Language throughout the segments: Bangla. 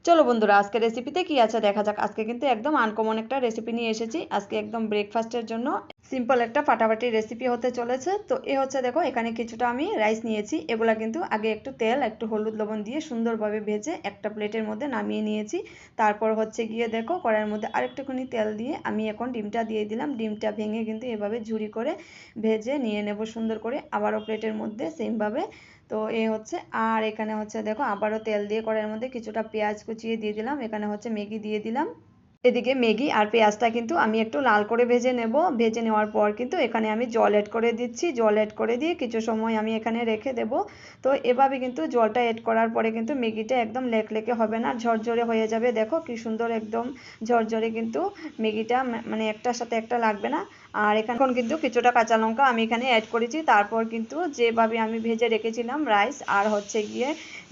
চলো বন্ধুরা, আজকে রেসিপিতে কি আছে দেখা যাক। আজকে কিন্তু একদম আনকমন একটা রেসিপি নিয়ে এসেছি। আজকে একদম ব্রেকফাস্টের জন্য সিম্পল একটা ফাটাফাটি রেসিপি হতে চলেছে। তো হচ্ছে দেখো, এখানে কিছুটা আমি রাইস নিয়েছি। এগুলা কিন্তু আগে একটু তেল, একটু হলুদ, লবণ দিয়ে সুন্দরভাবে ভেজে একটা প্লেটের মধ্যে নামিয়ে নিয়েছি। তারপর হচ্ছে গিয়ে দেখো, কড়াইয়ের মধ্যে আরেকটুখানি তেল দিয়ে আমি এখন ডিমটা দিয়ে দিলাম। ডিমটা ভেঙে কিন্তু এভাবে ঝুরি করে ভেজে নিয়ে নেব সুন্দর করে, আবারও প্লেটের মধ্যে সেমভাবে। তো হচ্ছে, আর এখানে হচ্ছে দেখো, আবারও তেল দিয়ে কড়াইয়ের মধ্যে কিছুটা পেঁয়াজ কুচিয়ে দিয়ে দিলাম। এখানে হচ্ছে ম্যাগি দিয়ে দিলাম। এদিকে ম্যাগি আর পেঁয়াজটা কিন্তু আমি একটু লাল করে ভেজে নেব। ভেজে নেওয়ার পর কিন্তু এখানে আমি জল অ্যাড করে দিচ্ছি। জল অ্যাড করে দিয়ে কিছু সময় আমি এখানে রেখে দেব। তো এভাবে কিন্তু জলটা অ্যাড করার পরে কিন্তু ম্যাগিটা একদম লেকলেকে হবে না, ঝরঝরে হয়ে যাবে। দেখো কি সুন্দর একদম ঝরঝরে কিন্তু ম্যাগিটা, মানে একটার সাথে একটা লাগবে না। আর এখানে কিন্তু কিছুটা কাঁচা লঙ্কা আমি এখানে অ্যাড করেছি। তারপর কিন্তু যেভাবে আমি ভেজে রেখেছিলাম রাইস আর হচ্ছে গিয়ে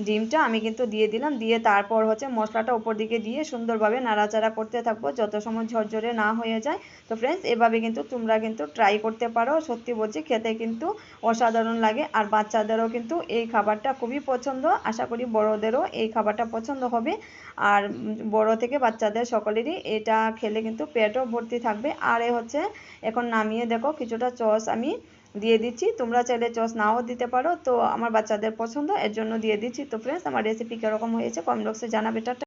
ডিমটা আমি কিন্তু দিয়ে দিলাম। দিয়ে তারপর হচ্ছে মশলাটা উপর দিকে দিয়ে সুন্দরভাবে নাড়াচাড়া করতে থাকবো যত সময় ঝরঝরে না হয়ে যায়। তো ফ্রেন্ডস, এভাবে কিন্তু তোমরা কিন্তু ট্রাই করতে পারো। সত্যি বলছি, খেতে কিন্তু অসাধারণ লাগে। আর বাচ্চাদেরও কিন্তু এই খাবারটা খুবই পছন্দ। আশা করি বড়দেরও এই খাবারটা পছন্দ হবে। আর বড় থেকে বাচ্চাদের সকলেরই এটা খেলে কিন্তু পেটও ভর্তি থাকবে। আর হচ্ছে এখন নামিয়ে দেখো কিছুটা সস আমি দিয়ে দিচ্ছি। তোমরা চাইলে সস নাও দিতে পারো, তো আমার বাচ্চাদের পছন্দ এর জন্য দিয়ে দিচ্ছি। তো ফ্রেন্ডস, আমার রেসিপি কীরকম হয়েছে কমেন্ট বক্সে জানাবে।